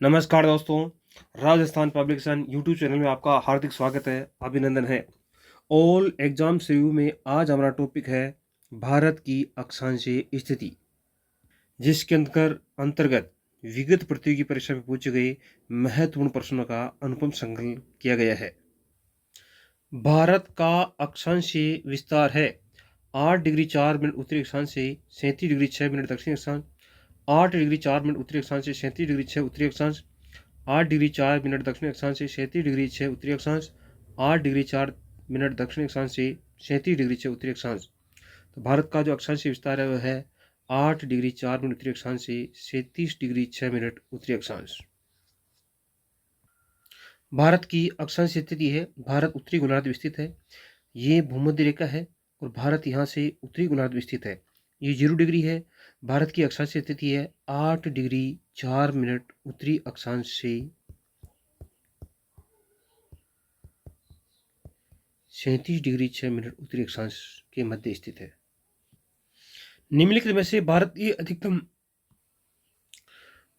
नमस्कार दोस्तों, Rajasthan publication YouTube channel में आपका हार्दिक स्वागत है, अभिनंदन है। ऑल एग्जाम्स रिव्यू में आज हमारा टॉपिक है भारत की अक्षांशीय स्थिति, जिसके अंतर्गत विगत प्रतियोगी परीक्षा में पूछे गए महत्वपूर्ण प्रश्नों का अनुपम संकलन किया गया है। भारत का अक्षांशीय विस्तार है 8 डिग्री 4 मिनट उत्तरी अक्षांश से 37 डिग्री 6 मिनट दक्षिणी अक्षांश, 8 डिग्री 4 मिनट उत्तरी अक्षांश से 37 डिग्री 6 उत्तरी अक्षांश, 8 डिग्री 4 मिनट दक्षिणी अक्षांश से 37 डिग्री 6 उत्तरी अक्षांश, 8 डिग्री 4 मिनट दक्षिणी अक्षांश से 37 डिग्री 6 उत्तरी अक्षांश। तो भारत का जो अक्षांशीय विस्तार है वह है 8 डिग्री 4 मिनट उत्तरी अक्षांश से 37 डिग्री 6 मिनट उत्तरी अक्षांश। भारत की अक्षांशीय स्थिति है, भारत उत्तरी गोलार्ध में स्थित है। ये भूमध्य रेखा है और भारत यहाँ से उत्तरी गोलार्ध में स्थित है। ये 0 डिग्री है। भारत की अक्षांशीय स्थिति है 8 डिग्री 4 मिनट उत्तरी अक्षांश से 37 डिग्री 6 मिनट उत्तरी अक्षांश के मध्य स्थित है। निम्नलिखित में से भारत की अधिकतम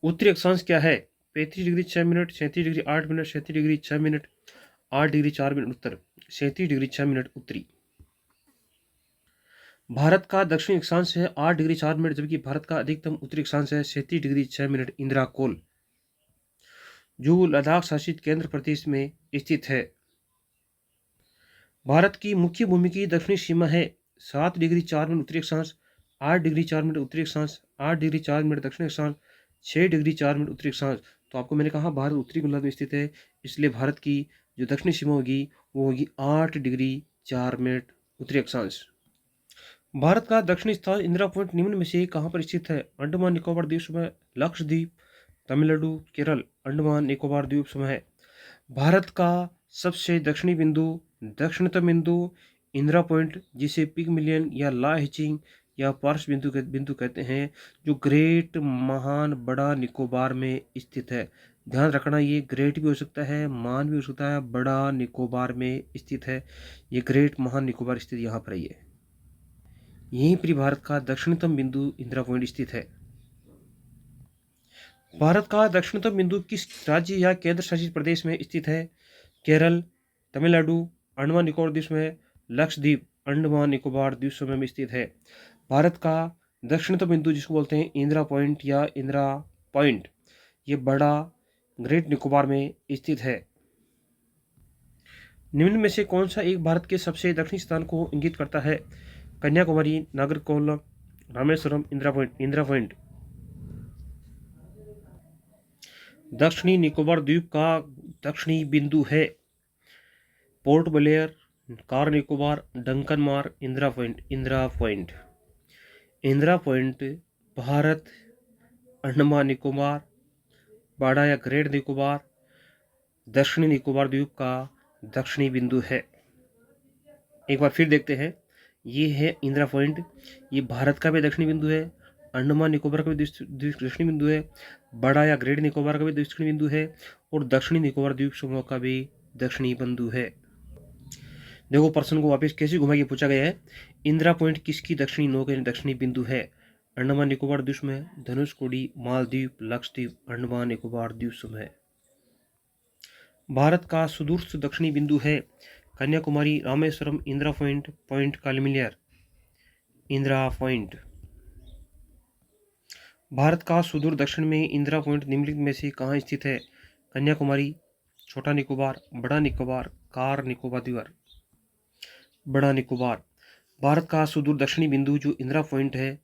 उत्तरी अक्षांश क्या है? 35 degree 6 minute, 37 degree 8 minute, 37 degree 6 minute, 8 degree 4 minute उत्तर, 37 डिग्री 6 मिनट उत्तरी। भारत का दक्षिणी अक्षांश है 8 डिग्री 4 मिनट, जबकि भारत का अधिकतम उत्तरी अक्षांश है 37 डिग्री 6 मिनट इंदिराकोल, जो लद्दाख शासित केंद्र प्रदेश में स्थित है। भारत की मुख्य भूमि की दक्षिणी सीमा है 7 डिग्री 4 मिनट उत्तरी अक्षांश, 8 डिग्री 4 मिनट उत्तरी अक्षांश, 8 डिग्री 4 मिनट दक्षिणी अक्षांश, 6 डिग्री 4 मिनट उत्तरी अक्षांश। तो आपको मैंने कहा भारत उत्तरी गोलार्ध में स्थित है, इसलिए भारत की जो दक्षिणी सीमा होगी वो होगी 8 डिग्री 4 मिनट उत्तरी अक्षांश। भारत का दक्षिणी स्थान इंदिरा पॉइंट निम्न में से कहाँ पर स्थित है? अंडमान निकोबार द्वीप समूह, लक्षद्वीप, तमिलनाडु, केरल। अंडमान निकोबार द्वीप समूह। भारत का सबसे दक्षिणी बिंदु, दक्षिणतम बिंदु इंदिरा पॉइंट, जिसे पिगमिलियन या ला हिचिंग या पार्श्व बिंदु कहते हैं, जो ग्रेट महान बड़ा निकोबार में स्थित है। ध्यान रखना, ये ग्रेट भी हो सकता है, महान भी हो सकता है, बड़ा निकोबार में स्थित है। ये ग्रेट महान निकोबार स्थित यहाँ पर ही है। यहीं पर भारत का दक्षिणतम बिंदु इंदिरा पॉइंट स्थित है। भारत का दक्षिणतम बिंदु किस राज्य या केंद्र शासित प्रदेश में स्थित है? केरल, तमिलनाडु, अंडमान निकोबार द्वीप समूह, लक्षद्वीप, अंडमान निकोबार द्वीप समूह में स्थित है। भारत का दक्षिणतम बिंदु, जिसको बोलते हैं इंदिरा पॉइंट या इंदिरा पॉइंट, ये बड़ा ग्रेट निकोबार में स्थित है। निम्न में से कौन सा एक भारत के सबसे दक्षिणी स्थान को इंगित करता है? कन्याकुमारी, नागरकोइल, रामेश्वरम, इंदिरा पॉइंट। दक्षिणी निकोबार द्वीप का दक्षिणी बिंदु है port Blair, car Nicobar, Duncan मार, इंदिरा पॉइंट। इंदिरा पॉइंट भारत, अंडमान निकोबार, बाड़ा या ग्रेट निकोबार, दक्षिणी निकोबार द्वीप का दक्षिणी बिंदु है। एक बार फिर देखते हैं, ये है इंदिरा पॉइंट, ये भारत का भी दक्षिणी बिंदु है, अंडमान निकोबार का भी दक्षिणी बिंदु है, बड़ा या ग्रेट निकोबार का भी दक्षिणी बिंदु है, और दक्षिणी निकोबार द्वीप समूह का भी दक्षिणी बिंदु है। देखो प्रश्न को वापस कैसे घुमा के पूछा गया है। इंदिरा पॉइंट किसकी दक्षिणी नौक यानी दक्षिणी बिंदु है? अंडमान निकोबार द्वीप समूह, धनुषकोडी, मालदीव, लक्षद्वीप, अंडमान निकोबार द्वीप समूह। भारत का सुदूरस्थ दक्षिणी बिंदु है कन्याकुमारी, रामेश्वरम, इंदिरा पॉइंट, पॉइंट कालमिलियर, इंदिरा पॉइंट। भारत का सुदूर दक्षिण में इंदिरा पॉइंट निम्नलिखित में से कहाँ स्थित है? कन्याकुमारी, छोटा निकोबार, बड़ा निकोबार, कार निकोबार द्वीप। बड़ा निकोबार। भारत का सुदूर दक्षिणी बिंदु जो इंदिरा पॉइंट है,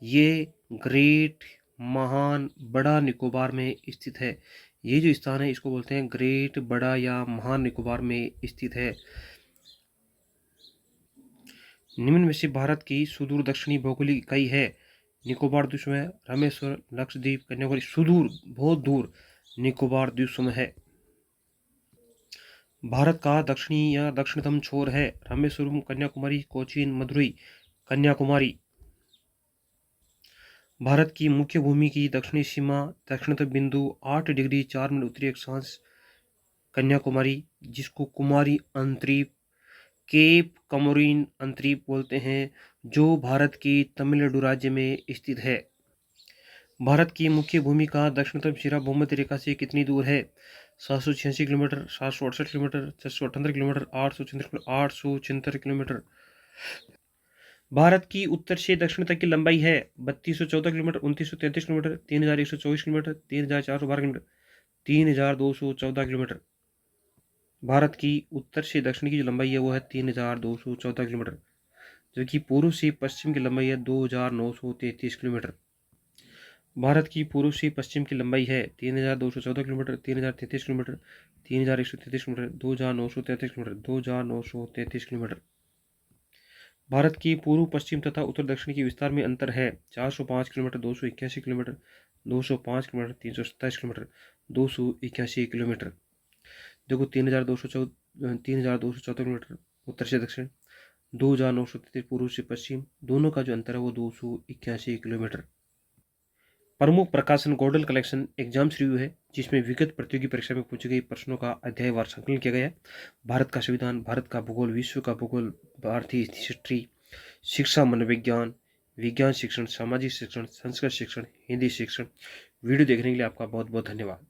ये ग्रेट महान बड़ा निकोबार में स्थित है। ये जो स्थान है इसको बोलते हैं ग्रेट बड़ा या महान निकोबार में स्थित है। निम्न में से भारत की सुदूर दक्षिणी भौगोलिक इकाई है निकोबार द्वीप समूह, रामेश्वर, लक्षद्वीप, कन्याकुमारी। सुदूर बहुत दूर निकोबार द्वीप समूह है। भारत का दक्षिणी या दक्षिणतम छोर है रामेश्वरम, कन्याकुमारी, कोचीन, मदुरई, कन्याकुमारी। भारत की मुख्य भूमि की दक्षिणी सीमा दक्षिणतम बिंदु 8 डिग्री 4 मिनट उत्तरी अक्षांश कन्याकुमारी, जिसको कुमारी अंतरीप, केप कमोरिन अंतरीप बोलते हैं, जो भारत की तमिलनाडु राज्य में स्थित है। भारत की मुख्य भूमिका दक्षिणतम सिरा भूमध्य रेखा से कितनी दूर है? 786 kilometre, 768 kilometre, 678 kilometre, 876 kilometre. Bharat की उत्तर से दक्षिण तक की लंबाई है 3214 kilometre, 2933 kilometre, 3124 kilometre, 3412 kilometre, 3214 kilometre. Bharat की उत्तर से दक्षिण की जो लंबाई है वो है 3214 किलोमीटर, जबकि पूर्व से पश्चिम की लंबाई है 2933 किलोमीटर। भारत की पूर्व से पश्चिम की लंबाई है 3214 kilometre, 3033 kilometre, 3133 kilometre, 2933 kilometre, 2933 kilometre. Bharat की पूर्व पश्चिम तथा उत्तर दक्षिण की विस्तार में अंतर है 405 kilometre, 281 kilometre, 205 kilometre, 327 kilometre, 281 kilometre. देखो 3214 किलोमीटर उत्तर से दक्षिण, 2933 पूर्व से पश्चिम, दोनों का जो अंतर है वो 281 किलोमीटर। प्रमुख प्रकाशन गॉडल कलेक्शन एग्जाम्स रिव्यू है, जिसमें विगत प्रतियोगी परीक्षा में पूछे गए प्रश्नों का अध्यायवार संकलन किया गया है। भारत का संविधान, भारत का भूगोल, विश्व का भूगोल, भारतीय हिस्ट्री, शिक्षा मनोविज्ञान, विज्ञान शिक्षण, सामाजिक शिक्षण, संस्कृत शिक्षण, हिंदी शिक्षण। वीडियो देखने के लिए आपका बहुत बहुत धन्यवाद।